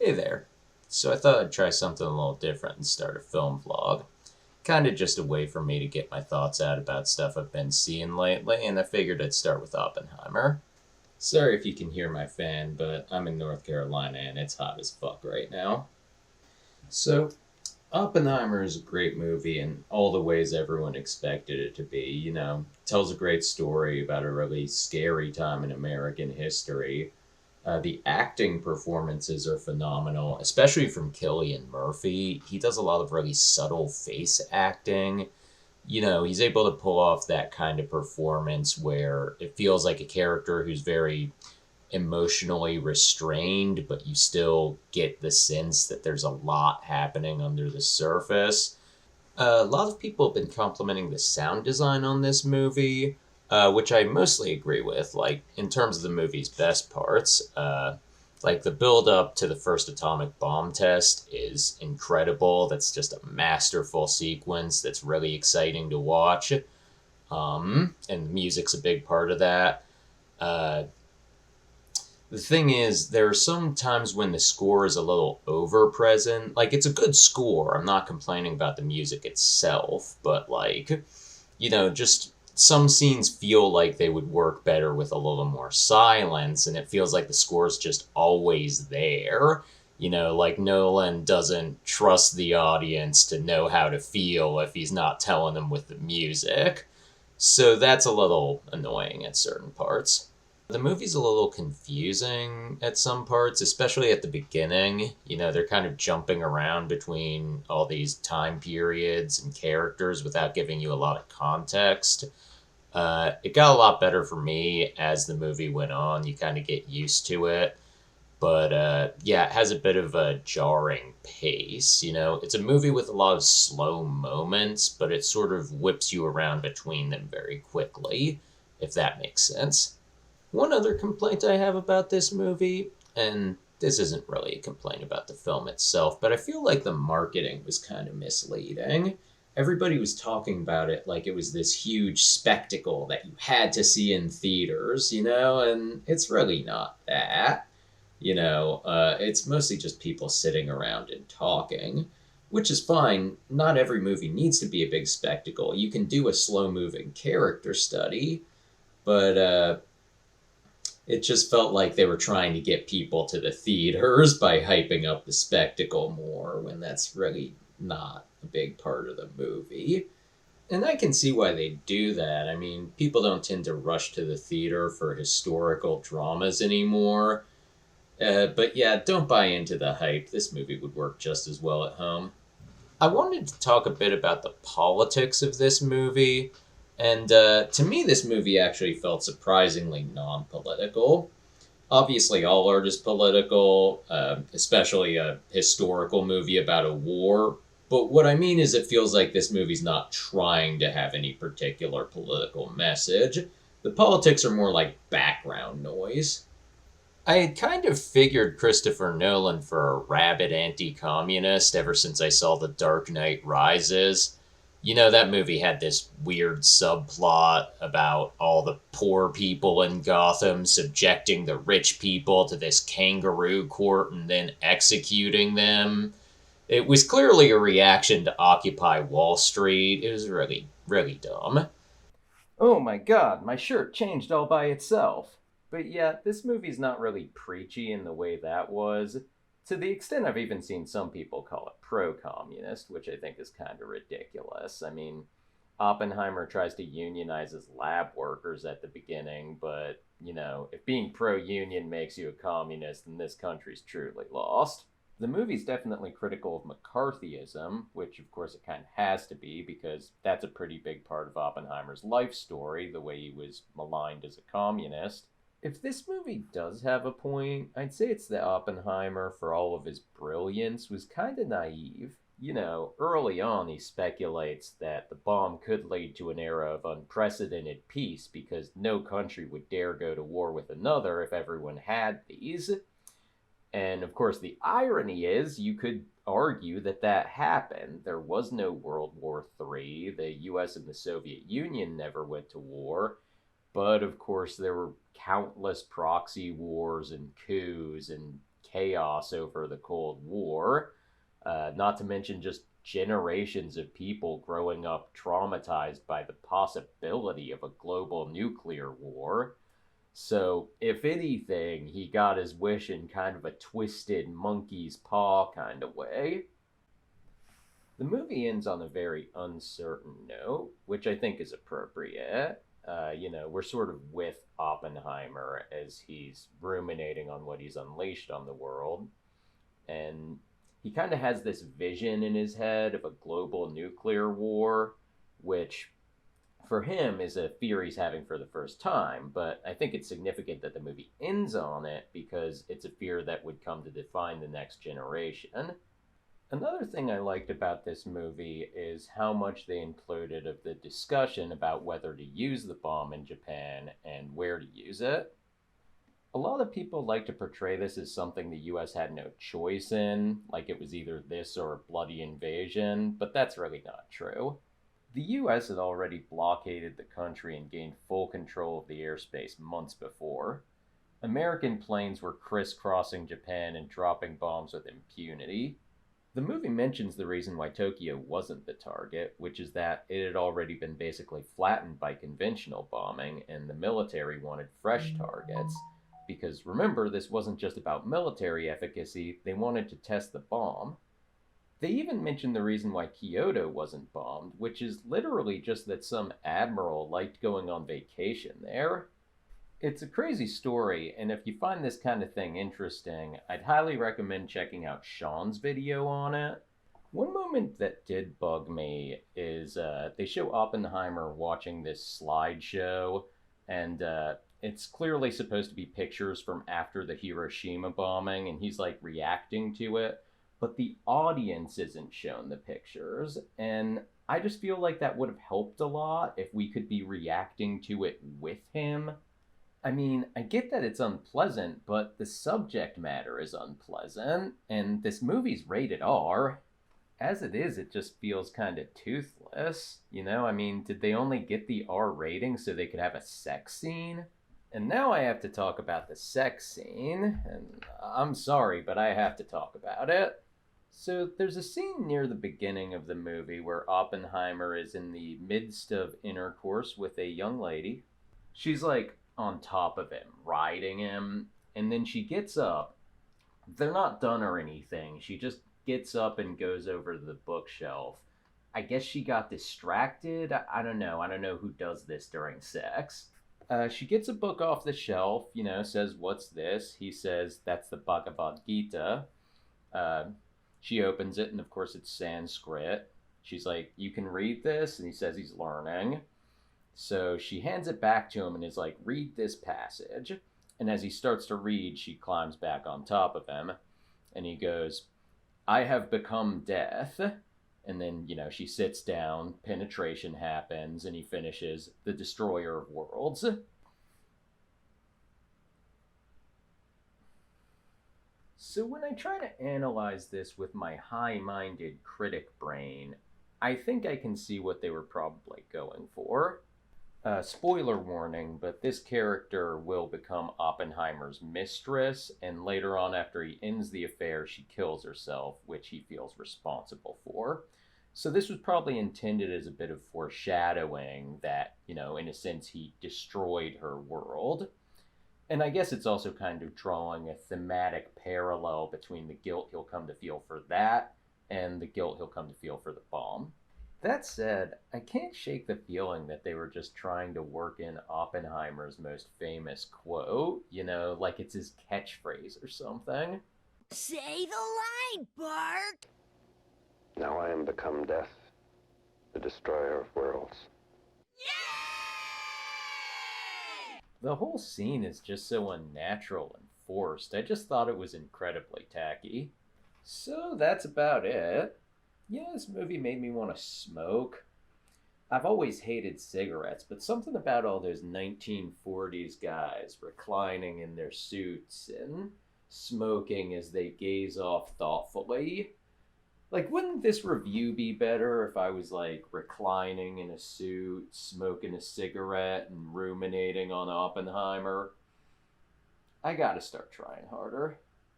Hey there. So I thought I'd try something a little different and start a film vlog. Kind of just a way for me to get my thoughts out about stuff I've been seeing lately, and I figured I'd start with Oppenheimer. Sorry if you can hear my fan, but I'm in North Carolina and it's hot as fuck right now. So, Oppenheimer is a great movie in all the ways everyone expected it to be. Tells a great story about a really scary time in American history. The acting performances are phenomenal, especially from Killian Murphy. He does a lot of really subtle face acting. He's able to pull off that kind of performance where it feels like a character who's very emotionally restrained, but you still get the sense that there's a lot happening under the surface. A lot of people have been complimenting the sound design on this movie, which I mostly agree with. Like, in terms of the movie's best parts, like the build up to the first atomic bomb test is incredible. That's just a masterful sequence that's really exciting to watch. And the music's a big part of that. Uh, the thing is, there are some times when the score is a little over present. Like, it's a good score. I'm not complaining about the music itself, but, like, just some scenes feel like they would work better with a little more silence, and it feels like the score's just always there. Like Nolan doesn't trust the audience to know how to feel if he's not telling them with the music. So that's a little annoying at certain parts. The movie's a little confusing at some parts, especially at the beginning. They're kind of jumping around between all these time periods and characters without giving you a lot of context. It got a lot better for me as the movie went on. You kind of get used to it. But yeah, it has a bit of a jarring pace. It's a movie with a lot of slow moments, but it sort of whips you around between them very quickly, if that makes sense. One other complaint I have about this movie, and this isn't really a complaint about the film itself, but I feel like the marketing was kind of misleading. Everybody was talking about it like it was this huge spectacle that you had to see in theaters, and it's really not that. It's mostly just people sitting around and talking, which is fine. Not every movie needs to be a big spectacle. You can do a slow moving character study, but it just felt like they were trying to get people to the theaters by hyping up the spectacle more when that's really not a big part of the movie. And I can see why they do that. I mean, people don't tend to rush to the theater for historical dramas anymore. But yeah, don't buy into the hype. This movie would work just as well at home. I wanted to talk a bit about the politics of this movie. And to me, this movie actually felt surprisingly non political. Obviously, all art is political, especially a historical movie about a war. But what I mean is, it feels like this movie's not trying to have any particular political message. The politics are more like background noise. I had kind of figured Christopher Nolan for a rabid anti communist ever since I saw The Dark Knight Rises. That movie had this weird subplot about all the poor people in Gotham subjecting the rich people to this kangaroo court and then executing them. It was clearly a reaction to Occupy Wall Street. It was really, really dumb. Oh my god, my shirt changed all by itself. But yeah, this movie's not really preachy in the way that was. To the extent I've even seen some people call it pro communist, which I think is kind of ridiculous. I mean, Oppenheimer tries to unionize his lab workers at the beginning, but, if being pro union makes you a communist, then this country's truly lost. The movie's definitely critical of McCarthyism, which of course it kind of has to be because that's a pretty big part of Oppenheimer's life story, the way he was maligned as a communist. If this movie does have a point, I'd say it's that Oppenheimer, for all of his brilliance, was kind of naive. Early on, he speculates that the bomb could lead to an era of unprecedented peace because no country would dare go to war with another if everyone had these. And of course, the irony is you could argue that that happened. There was no World War III. The US and the Soviet Union never went to war. But of course, there were countless proxy wars and coups and chaos over the Cold War, not to mention just generations of people growing up traumatized by the possibility of a global nuclear war. So, if anything, he got his wish in kind of a twisted monkey's paw kind of way. The movie ends on a very uncertain note, which I think is appropriate. We're sort of with Oppenheimer as he's ruminating on what he's unleashed on the world. And he kind of has this vision in his head of a global nuclear war, which for him is a fear he's having for the first time. But I think it's significant that the movie ends on it because it's a fear that would come to define the next generation. Another thing I liked about this movie is how much they included of the discussion about whether to use the bomb in Japan and where to use it. A lot of people like to portray this as something the US had no choice in, like it was either this or a bloody invasion, but that's really not true. The US had already blockaded the country and gained full control of the airspace months before. American planes were crisscrossing Japan and dropping bombs with impunity. The movie mentions the reason why Tokyo wasn't the target, which is that it had already been basically flattened by conventional bombing, and the military wanted fresh targets. Because remember, this wasn't just about military efficacy, they wanted to test the bomb. They even mentioned the reason why Kyoto wasn't bombed, which is literally just that some admiral liked going on vacation there. It's a crazy story, and if you find this kind of thing interesting, I'd highly recommend checking out Sean's video on it. One moment that did bug me is they show Oppenheimer watching this slideshow, and it's clearly supposed to be pictures from after the Hiroshima bombing, and he's like reacting to it, but the audience isn't shown the pictures, and I just feel like that would have helped a lot if we could be reacting to it with him. I mean, I get that it's unpleasant, but the subject matter is unpleasant, and this movie's rated R. As it is, it just feels kind of toothless. I mean, did they only get the R rating so they could have a sex scene? And now I have to talk about the sex scene, and I'm sorry, but I have to talk about it. So, there's a scene near the beginning of the movie where Oppenheimer is in the midst of intercourse with a young lady. She's like on top of him, riding him, and then she gets up. They're not done or anything. She just gets up and goes over to the bookshelf. I guess she got distracted. I don't know. I don't know who does this during sex. She gets a book off the shelf, says, "What's this?" He says, "That's the Bhagavad Gita." Uh, she opens it, and of course, it's Sanskrit. She's like, "You can read this?" And he says he's learning. So she hands it back to him and is like, "Read this passage." And as he starts to read, she climbs back on top of him. And he goes, "I have become death." And then, she sits down, penetration happens, and he finishes, "The destroyer of worlds." So when I try to analyze this with my high-minded critic brain, I think I can see what they were probably going for. Spoiler warning, but this character will become Oppenheimer's mistress, and later on, after he ends the affair, she kills herself, which he feels responsible for. So this was probably intended as a bit of foreshadowing that, in a sense, he destroyed her world. And I guess it's also kind of drawing a thematic parallel between the guilt he'll come to feel for that and the guilt he'll come to feel for the bomb. That said, I can't shake the feeling that they were just trying to work in Oppenheimer's most famous quote, like it's his catchphrase or something. Say the line, Bart! Now I am become death, the destroyer of worlds. Yay! The whole scene is just so unnatural and forced. I just thought it was incredibly tacky. So that's about it. This movie made me want to smoke. I've always hated cigarettes, but something about all those 1940s guys reclining in their suits and smoking as they gaze off thoughtfully. Like, wouldn't this review be better if I was, like, reclining in a suit, smoking a cigarette, and ruminating on Oppenheimer? I gotta start trying harder.